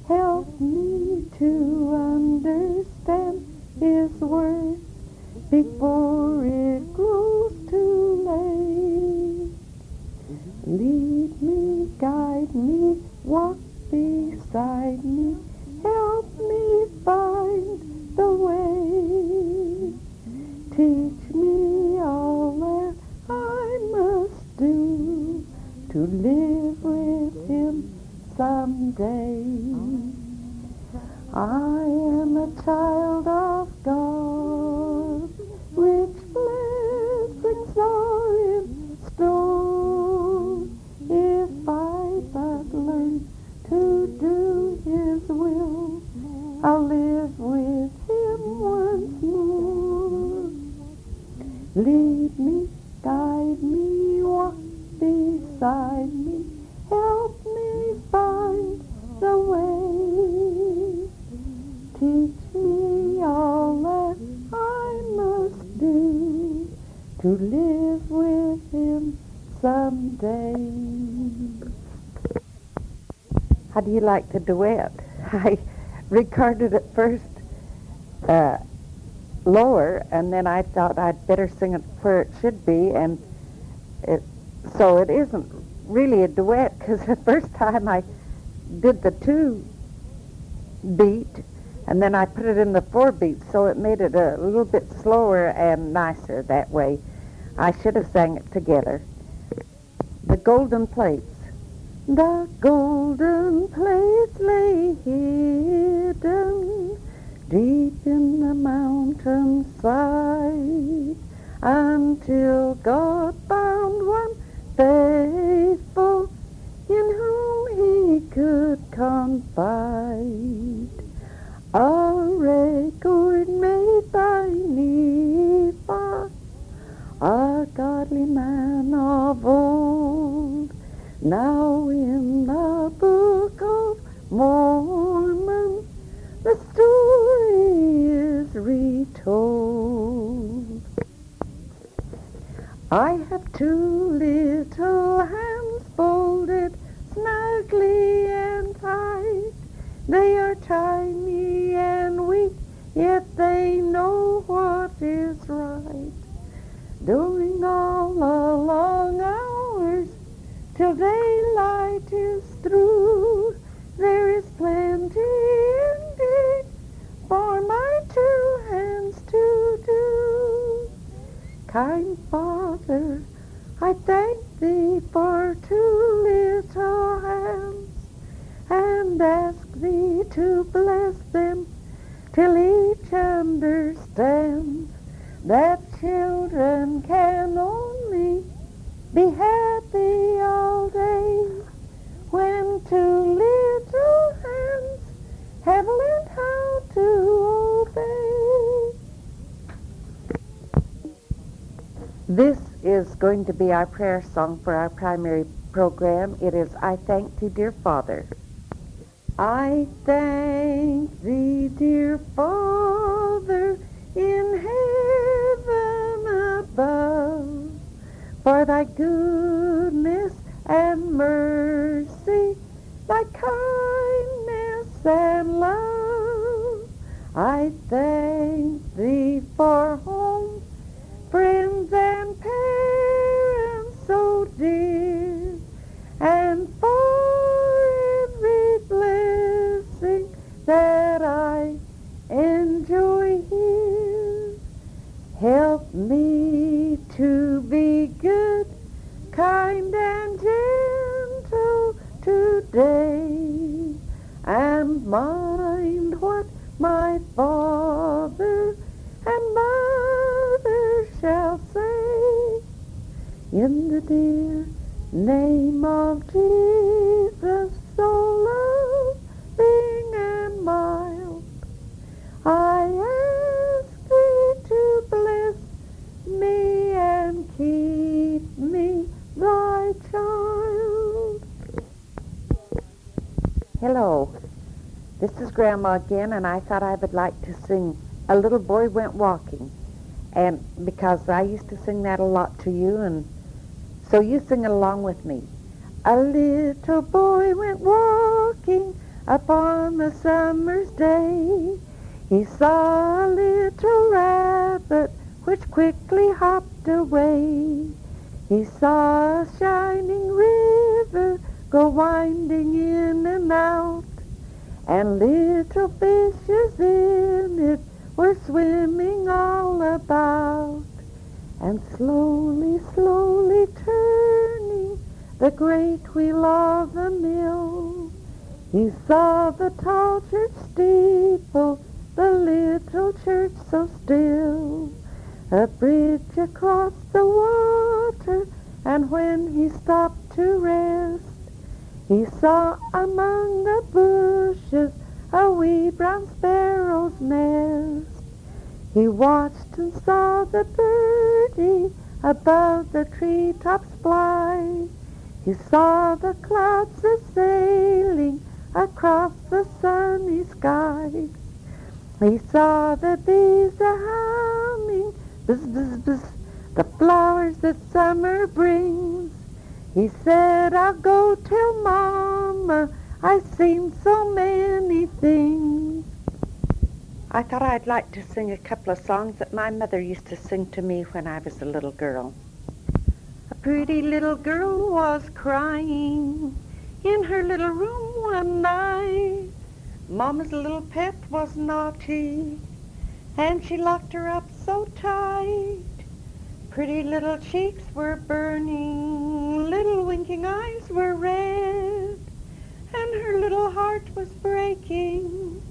Help me to understand His word before it grows too late. Lead me, guide me, walk beside me, help me find the way. Teach me all that I must do to live with Him someday. I am a child of God, rich blessings are in store. If I but learn to do His will, I'll live with Him once more. Lead me, guide me, walk beside me, help me find the way. Teach me all that I must do to live with Him someday. How do you like the duet? I recorded it first lower, and then I thought I'd better sing it where it should be, and so it isn't really a duet, because the first time I did the 2 beat, and then I put it in the 4 beat, so it made it a little bit slower and nicer that way. I should have sang it together. The golden plates. The golden plates lay hidden deep in the mountainside, until God found one faithful in whom He could confide. A record made by Nephi, a godly man of old, now in the Book of Mormon the story is retold. I have 2 little hands folded snugly and tight. They are tiny and weak, yet they know what is right. During all the long hours till daylight is through, there is plenty indeed for my 2 hands to do. Kind Father, I thank Thee for 2 little hands, and ask Thee to bless them till each understands that children can only be happy all day when 2 little hands have learned how to obey. This is going to be our prayer song for our primary program. It is, I Thank Thee, Dear Father. I thank Thee, dear Father, in heaven above, for Thy goodness and mercy, Thy kindness and love. I thank Thee for home, friends and parents so dear, and for every blessing that I enjoy here. Help me to be good, kind and gentle today, and mind what my father and mother shall say. In the dear name of Jesus, so loving and mild, I ask Thee to bless me and keep me Thy child. Hello, this is Grandma again, and I thought I would like to sing A Little Boy Went Walking. And because I used to sing that a lot to you, and so you sing it along with me. A little boy went walking upon a summer's day. He saw a little rabbit which quickly hopped away. He saw a shining river go winding in and out, and little fishes in it were swimming all about. And slowly, slowly turning the great wheel of the mill, he saw the tall church steeple, the little church so still, a bridge across the water, and when he stopped to rest, he saw among the bushes a wee brown sparrow's nest. He watched and saw the birdie above the treetops fly. He saw the clouds a-sailing across the sunny sky. He saw the bees a-humming, buzz, buzz, buzz, the flowers that summer brings. He said, I'll go tell Mama I've seen so many things. I thought I'd like to sing a couple of songs that my mother used to sing to me when I was a little girl. A pretty little girl was crying in her little room one night. Mama's little pet was naughty, and she locked her up so tight. Pretty little cheeks were burning, little winking eyes were red, and her little heart was breaking.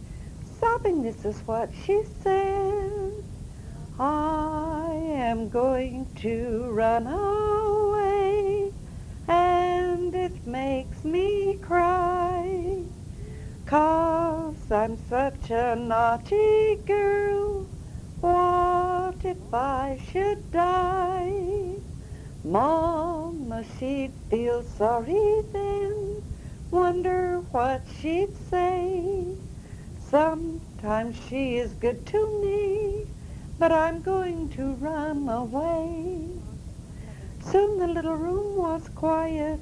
Sobbing, this is what she said: I am going to run away, and it makes me cry, 'cause I'm such a naughty girl. What if I should die? Mama, she'd feel sorry then, wonder what she'd say. Sometimes she is good to me, but I'm going to run away. Soon the little room was quiet.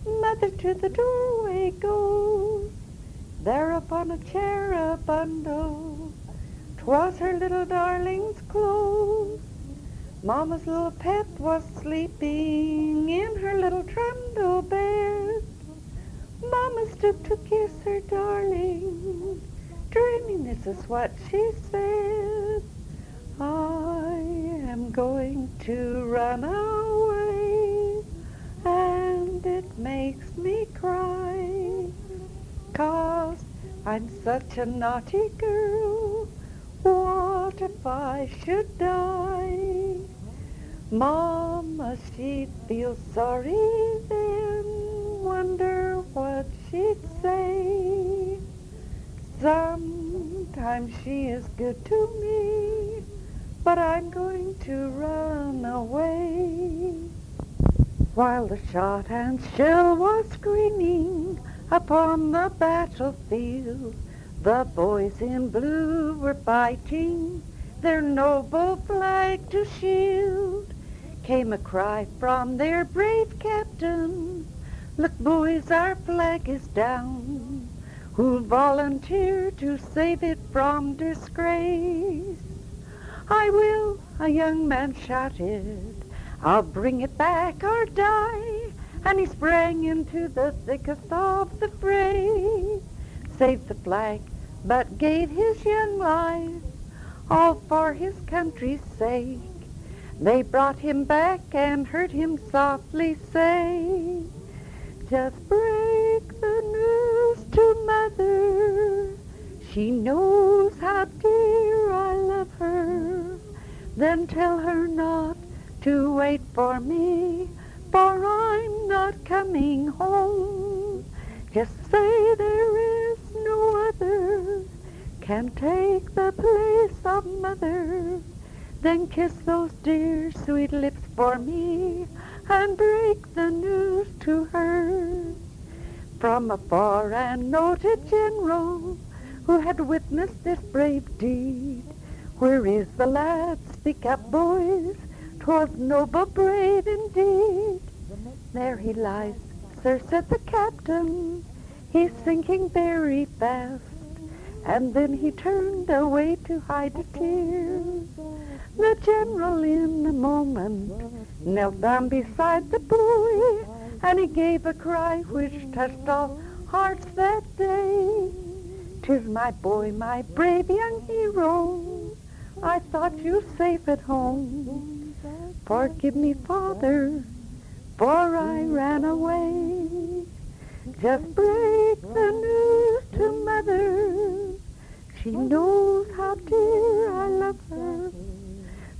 Mother to the doorway goes. There upon a chair a bundle, 'twas her little darling's clothes. Mama's little pet was sleeping in her little trundle bed. Mama stooped to kiss her darling, dreaming this is what she said: I am going to run away, and it makes me cry, 'cause I'm such a naughty girl. What if I should die? Mama, she'd feel sorry then, wonder what she'd say. Sometimes she is good to me, but I'm going to run away. While the shot and shell was screaming upon the battlefield, the boys in blue were fighting their noble flag to shield. Came a cry from their brave captain, look boys, our flag is down. Who'll volunteer to save it from disgrace? I will, a young man shouted, I'll bring it back or die. And he sprang into the thickest of the fray, saved the flag, but gave his young life, all for his country's sake. They brought him back and heard him softly say, just break the news to Mother, she knows how dear I love her. Then tell her not to wait for me, for I'm not coming home. Just say there is no other can take the place of Mother. Then kiss those dear sweet lips for me and break the news to her. From afar, a noted general who had witnessed this brave deed. Where is the lad? Speak up, boys. 'Twas noble, brave indeed. There he lies, sir, said the captain. He's sinking very fast. And then he turned away to hide a tear. The general in a moment knelt down beside the boy, and he gave a cry which touched all hearts that day. "'Tis my boy, my brave young hero. I thought you safe at home. Forgive me, father, for I ran away. Just break the news to mother. She knows how dear I love her.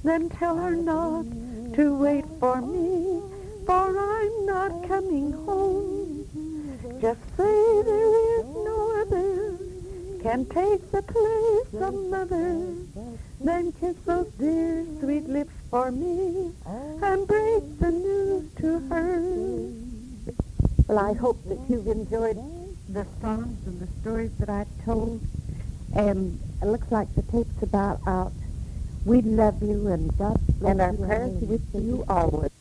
Then tell her not to wait for me, for I'm not coming home. Just say there is no other can take the place of mother. Then kiss those dear sweet lips for me and break the news to her." Well, I hope that you've enjoyed the songs and the stories that I've told. And it looks like the tape's about out. We love you, and God bless you. And our prayers with you always.